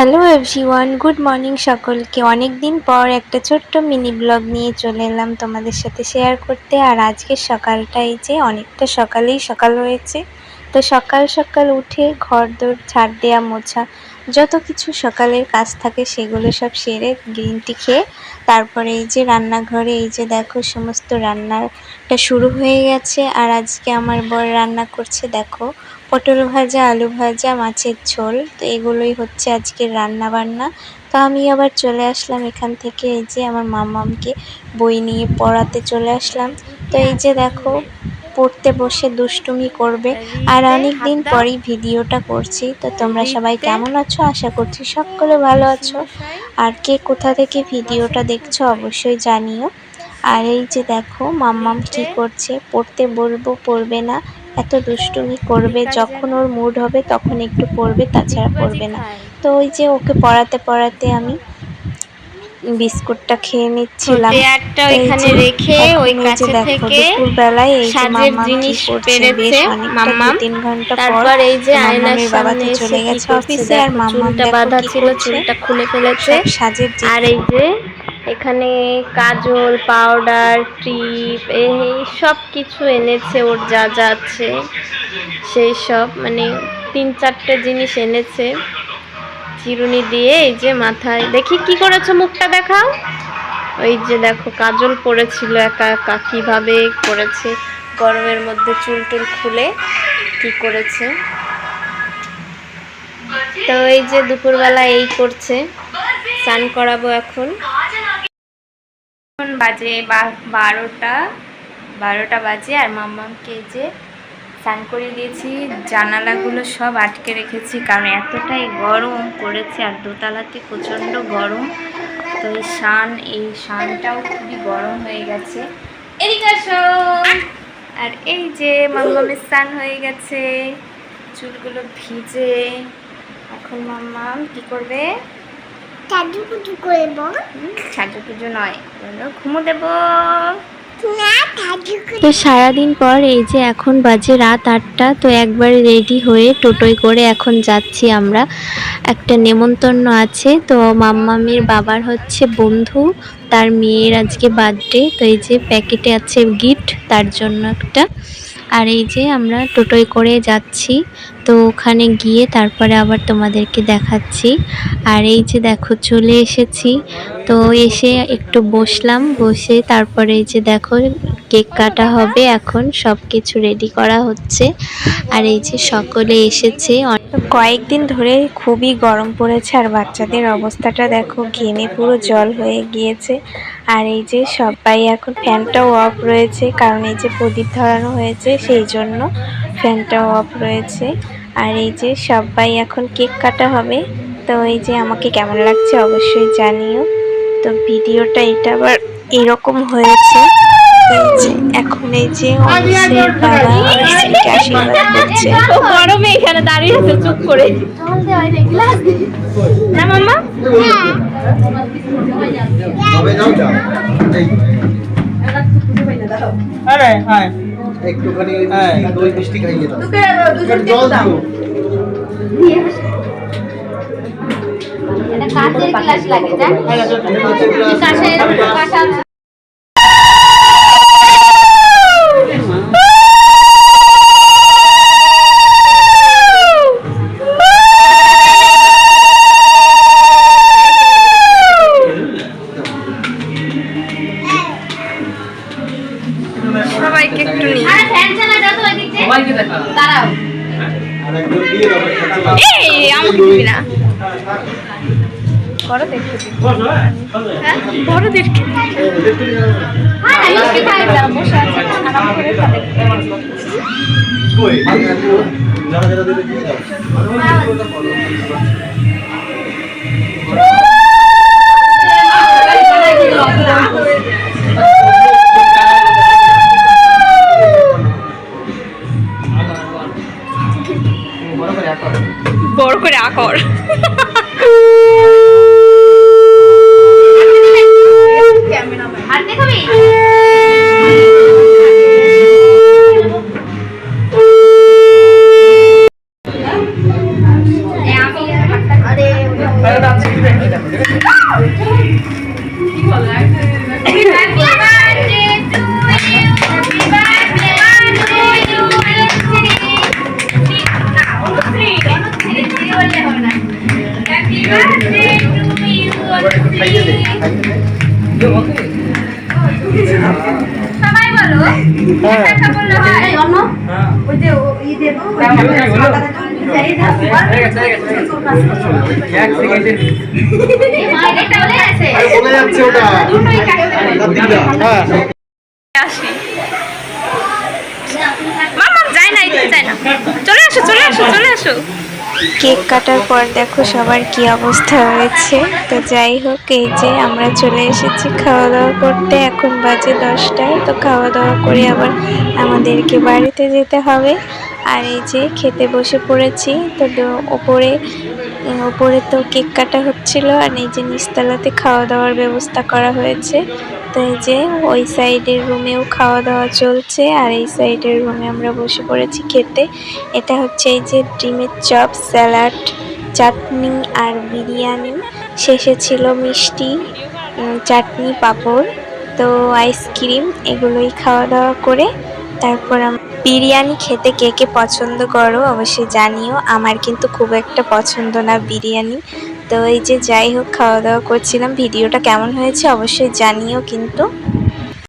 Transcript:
Hello everyone, good morning সকলকে। অনেক দিন পর একটা ছোট্ট মিনি ব্লগ নিয়ে চলে এলাম তোমাদের সাথে শেয়ার করতে। আর আজকের সকালটা এই যে অনেকটা সকাল হয়েছে। তো সকাল সকাল উঠে ঘরদোর ঝাড় দেওয়া, মোছা, যত কিছু সকালের কাজ থাকে সেগুলো সব সেরে গ্রিন টি খেয়ে তারপরে এই যে রান্নাঘরে এই যে দেখো সমস্ত রান্নাটা শুরু হয়ে গেছে। আর আজকে আমার বর রান্না করছে, দেখো পটল ভাজা, আলু ভাজা, মাছের ঝোল। তো এগুলোই হচ্ছে আজকের রান্না বান্না। তো আমি আবার চলে আসলাম এখান থেকে, এই যে আমার মাম্মামকে বই নিয়ে পড়াতে চলে আসলাম। তো এই যে দেখো পড়তে বসে দুষ্টুমি করবে। আর অনেক দিন পরেই ভিডিওটা করছি। তো তোমরা সবাই কেমন আছো? আশা করছি সকলে ভালো আছো। আর কে কোথা থেকে ভিডিওটা দেখছো অবশ্যই জানিও। আর এই যে দেখো মাম্মাম কি করছে, পড়তে বলবো পড়বে না, এত দুষ্টুমি করবে। যখন ওর মুড হবে তখন একটু পড়বে, তাছাড়া পড়বে না। তো ওই যে ওকে পড়াতে পড়াতে আমি বিস্কুটটা খেয়ে নিচ্ছিলাম। একটা তো এই ওইখানে যে রেখে এখন ওই এই যে কাছে দেখো থেকে দুপুরবেলায় এই যে সাজের মাম্মাম কি জিনিস করছে, বেশ পেরেছে অনেকটা মাম্মাম। 2-3 ঘন্টা পর। তারপর এই যে তো আয়নার মাম্মামের বাবা সামনে তো এসে চলে কি গেছে করছে অফিসে, আর দেখো, মাম্মাম চুলটা দেখো বাঁধা কি ছিল, করছে, চুলটা খুলে ফেলেছে। সব সাজের আর এই যে এখানে কাজল, পাউডার, টিপ, এই সব কিছু এনেছে, ওর যা যা আছে সেই সব, মানে 3-4টে জিনিস এনেছে। চিরুনি দিয়ে এই যে মাথায়, দেখি কি করেছো, মুখটা দেখাও। ওই যে দেখো কাজল পড়েছিল একা একা, কিভাবে করেছে, গরমের মধ্যে চুল টুল খুলে কি করেছে। তো এই যে দুপুরবেলা এই করছে, স্নান করাবো এখন। এখন বাজে 12টা বাজে। আর মাম্মামকে যে স্নান করিয়ে দিয়েছি, জানালাগুলো সব আটকে রেখেছি কারণ এতটাই গরম পড়েছে, আর দোতলাতে প্রচণ্ড গরম। তো এই শানটাও খুবই গরম হয়ে গেছে। এদিকে আসো। আর এই যে মাম্মামের স্নান হয়ে গেছে, চুলগুলো ভিজে। এখন মাম্মাম কি করবে? সাজুগুজু করব। সাজুগুজু নয়, ঘুমো দেবো। তো সারাদিন পর এই যে এখন বাজে রাত 8টা। তো একবারে রেডি হয়ে টোটোয় করে এখন যাচ্ছি আমরা, একটা নেমন্তন্ন আছে। তো মাম্মামের বাবার হচ্ছে বন্ধু, তার মেয়ের আজকে বার্থডে। তো এই যে প্যাকেটে আছে গিফট তার জন্য একটা। আর এই যে আমরা টোটোয় করে যাচ্ছি, তো ওখানে গিয়ে তারপরে আবার তোমাদেরকে দেখাচ্ছি। আর এই যে দেখো চলে এসেছি। তো এসে একটু বসলাম, বসে তারপরে এই যে দেখো কেক কাটা হবে, এখন সব কিছু রেডি করা হচ্ছে। আর এই যে সকলে এসেছে। কয়েকদিন ধরে খুবই গরম পড়েছে, আর বাচ্চাদের অবস্থাটা দেখো, ঘেমে পুরো জল হয়ে গিয়েছে। আর এই যে সবাই এখন, ফ্যানটাও অফ রয়েছে কারণ এই যে প্রদীপ ধরানো হয়েছে সেই জন্য ফ্যানটাও অফ রয়েছে। আর এই যে সবাই এখন কেক কাটা হবে। তো এই যে আমাকে কেমন লাগছে অবশ্যই জানিও। তো ভিডিওটা এটা আবার এরকম হয়েছে। এখন এই যে অনুষের বাবা আমার স্ত্রীকে আশীর্বাদ করছে। গরমে এখানে দাঁড়িয়ে আছে চুপ করে। না মাম্মা, আরে হ্যাঁ একটুখানি দই মিষ্টি খাইয়ে দাও, জল দাও। এটা কাঁচের গ্লাস লাগে, জান? কাঁচের সবাইকে একটু নিয়ে দাঁড়াও। এই আমাকে দিবি না, বড়দেরকে দিবি। হ্যাঁ বড়দেরকে বসে আছে আরাম করে তাদের। বড় করে আকর। আর দেখাবি? আমি খাইয়ে দে, খাইয়ে দে। সবাই বলো হ্যাঁ। একটা বললে হয় এটা বলে আছে আরে বলে যাচ্ছে ওটা। কার্তিকদা, হ্যাঁ। আসি মামা যায় না এদিকে যায় না চলে আসো চলে আসো চলে আসো কেক কাটার পর দেখো সবার কি অবস্থা হয়েছে। তো যাই হোক, এই যে আমরা চলে এসেছি খাওয়া দাওয়া করতে। এখন বাজে 10টায়। তো খাওয়া দাওয়া করে আবার আমাদেরকে বাড়িতে যেতে হবে। আর এই যে খেতে বসে পড়েছি। তো ওপরে তো কেক কাটা হচ্ছিল, আর এই যে নিচতলাতে খাওয়া দাওয়ার ব্যবস্থা করা হয়েছে। তো এই যে ওই সাইডের রুমেও খাওয়া দাওয়া চলছে, আর এই সাইডের রুমে আমরা বসে পড়েছি খেতে। এটা হচ্ছে এই যে ডিমের চপ, স্যালাড, চাটনি আর বিরিয়ানি। শেষে ছিল মিষ্টি, চাটনি, পাঁপড়, তো আইসক্রিম। এগুলোই খাওয়া দাওয়া করে তারপর বিরিয়ানি খেতে কে কে পছন্দ করো অবশ্যই জানিও। আমার কিন্তু খুব একটা পছন্দ না বিরিয়ানি। তো এই যে যাই হোক, খাওয়া দাওয়া করছিলাম। ভিডিওটা কেমন হয়েছে অবশ্যই জানিও কিন্তু।